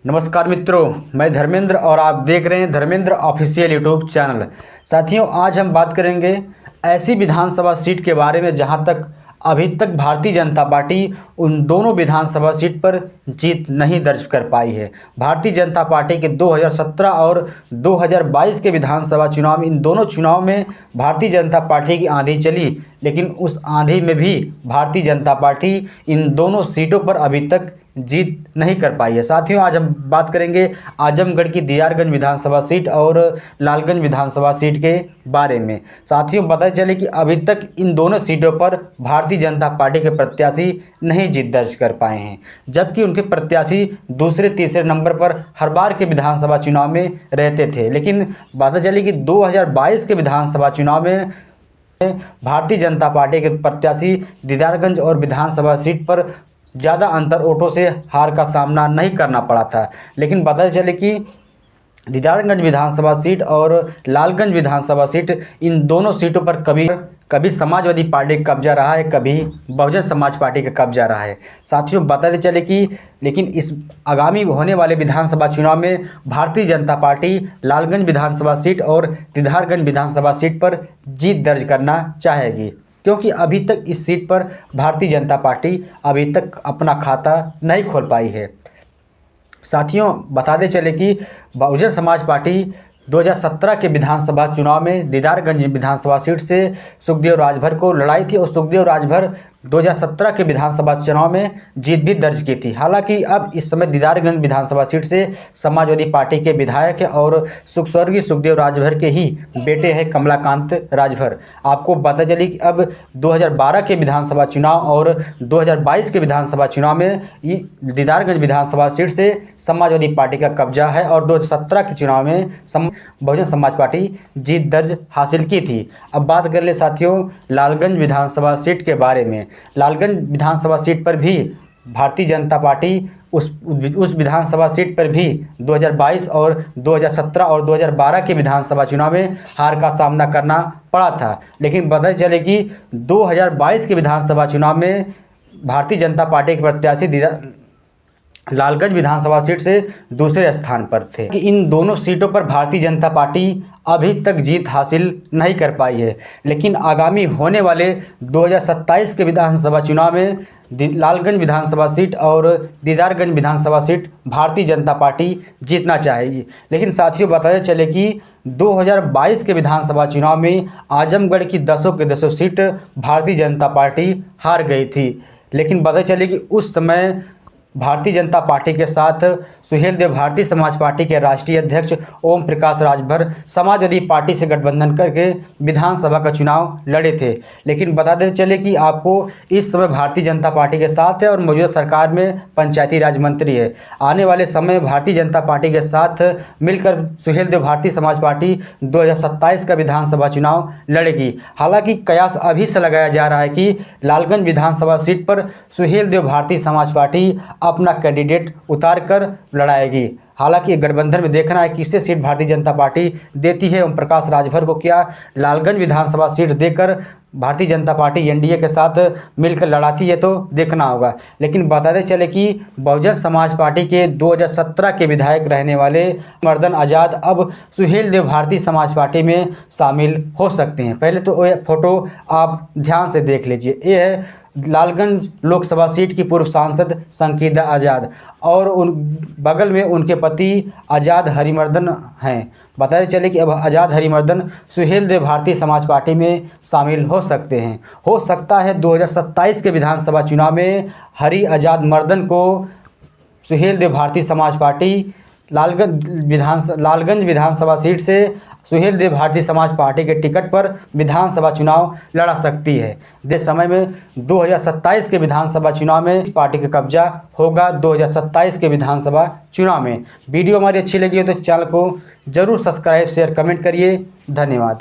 नमस्कार मित्रों, मैं धर्मेंद्र और आप देख रहे हैं धर्मेंद्र ऑफिशियल यूट्यूब चैनल। साथियों, आज हम बात करेंगे ऐसी विधानसभा सीट के बारे में जहां तक अभी तक भारतीय जनता पार्टी उन दोनों विधानसभा सीट पर जीत नहीं दर्ज कर पाई है। भारतीय जनता पार्टी के 2017 और 2022 के विधानसभा चुनाव में, इन दोनों चुनाव में भारतीय जनता पार्टी की आंधी चली, लेकिन उस आंधी में भी भारतीय जनता पार्टी इन दोनों सीटों पर अभी तक जीत नहीं कर पाई है। साथियों, आज हम बात करेंगे आजमगढ़ की दियारगंज विधानसभा सीट और लालगंज विधानसभा सीट के बारे में। साथियों, पता चले कि अभी तक इन दोनों सीटों पर भारतीय जनता पार्टी के प्रत्याशी नहीं जीत दर्ज कर पाए हैं, जबकि उनके प्रत्याशी दूसरे तीसरे नंबर पर हर बार के विधानसभा चुनाव में रहते थे। लेकिन पता चली कि 2022 के विधानसभा चुनाव में भारतीय जनता पार्टी के प्रत्याशी दीदारगंज और विधानसभा सीट पर ज़्यादा अंतर वोटों से हार का सामना नहीं करना पड़ा था। लेकिन पता चले कि दीदारगंज विधानसभा सीट और लालगंज विधानसभा सीट, इन दोनों सीटों पर कभी समाजवादी पार्टी का कब्जा रहा है, कभी बहुजन समाज पार्टी का कब्जा रहा है। साथियों, बताते चले कि लेकिन इस आगामी होने वाले विधानसभा चुनाव में भारतीय जनता पार्टी लालगंज विधानसभा सीट और दीदारगंज विधानसभा सीट पर जीत दर्ज करना चाहेगी, क्योंकि अभी तक इस सीट पर भारतीय जनता पार्टी अभी तक अपना खाता नहीं खोल पाई है। साथियों, बताते चले कि बहुजन समाज पार्टी 2017 के विधानसभा चुनाव में दीदारगंज विधानसभा सीट से सुखदेव राजभर को लड़ाई थी और सुखदेव राजभर 2017 के विधानसभा चुनाव में जीत भी दर्ज की थी। हालांकि अब इस समय दीदारगंज विधानसभा सीट से समाजवादी पार्टी के विधायक और स्वर्गीय सुखदेव राजभर के ही बेटे हैं कमलाकांत राजभर। आपको पता चली कि अब 2012 के विधानसभा चुनाव और 2022 के विधानसभा चुनाव में दीदारगंज विधानसभा सीट से समाजवादी पार्टी का कब्जा है और 2017 के चुनाव में बहुजन समाज पार्टी जीत दर्ज हासिल की थी। अब बात कर ले साथियों लालगंज विधानसभा सीट के बारे में। लालगंज विधानसभा सीट पर भी भारतीय जनता पार्टी उस विधानसभा सीट पर भी 2022 और 2017 और 2012 के विधानसभा चुनाव में हार का सामना करना पड़ा था। लेकिन पता चले कि 2022 के विधानसभा चुनाव में भारतीय जनता पार्टी के प्रत्याशी लालगंज विधानसभा सीट से दूसरे स्थान पर थे। कि इन दोनों सीटों पर भारतीय जनता पार्टी अभी तक जीत हासिल नहीं कर पाई है, लेकिन आगामी होने वाले 2027 के विधानसभा चुनाव में लालगंज विधानसभा सीट और दीदारगंज विधानसभा सीट भारतीय जनता पार्टी जीतना चाहेगी। लेकिन साथियों, बताते चले कि 2022 के विधानसभा चुनाव में आजमगढ़ की 10 के 10 सीट भारतीय जनता पार्टी हार गई थी। लेकिन पता चले कि उस समय भारतीय जनता पार्टी के साथ सुहेलदेव भारतीय समाज पार्टी के राष्ट्रीय अध्यक्ष ओम प्रकाश राजभर समाजवादी पार्टी से गठबंधन करके विधानसभा का चुनाव लड़े थे। लेकिन बताते चले कि आपको इस समय भारतीय जनता पार्टी के साथ है और मौजूदा सरकार में पंचायती राज मंत्री है। आने वाले समय भारतीय जनता पार्टी के साथ मिलकर सुहेलदेव भारतीय समाज पार्टी 2027 का विधानसभा चुनाव लड़ेगी। हालांकि कयास अभी से लगाया जा रहा है कि लालगंज विधानसभा सीट पर सुहेलदेव भारतीय समाज पार्टी अपना कैंडिडेट उतार कर लड़ाएगी। हालांकि गठबंधन में देखना है किससे सीट भारतीय जनता पार्टी देती है। ओम प्रकाश राजभर को क्या लालगंज विधानसभा सीट देकर भारतीय जनता पार्टी एनडीए के साथ मिलकर लड़ाती है, तो देखना होगा। लेकिन बताते चले कि बहुजन समाज पार्टी के 2017 के विधायक रहने वाले मर्दन आज़ाद अब सुहेलदेव भारतीय समाज पार्टी में शामिल हो सकते हैं। पहले तो ये फोटो आप ध्यान से देख लीजिए। ये है लालगंज लोकसभा सीट की पूर्व सांसद संकीदा आज़ाद और उन बगल में उनके पति आज़ाद हरिमर्दन हैं। बताते चले कि अब आज़ाद हरिमर्दन सुहेलदेव भारतीय समाज पार्टी में शामिल हो सकते हैं। हो सकता है 2027 के विधानसभा चुनाव में हरि आज़ाद मर्दन को सुहेलदेव भारतीय समाज पार्टी लालगंज विधानसभा सीट से सुहेलदेव भारतीय समाज पार्टी के टिकट पर विधानसभा चुनाव लड़ा सकती है। इस समय में 2027 के विधानसभा चुनाव में इस पार्टी का कब्जा होगा। 2027 के विधानसभा चुनाव में वीडियो हमारी अच्छी लगी हो तो चैनल को जरूर सब्सक्राइब शेयर कमेंट करिए। धन्यवाद।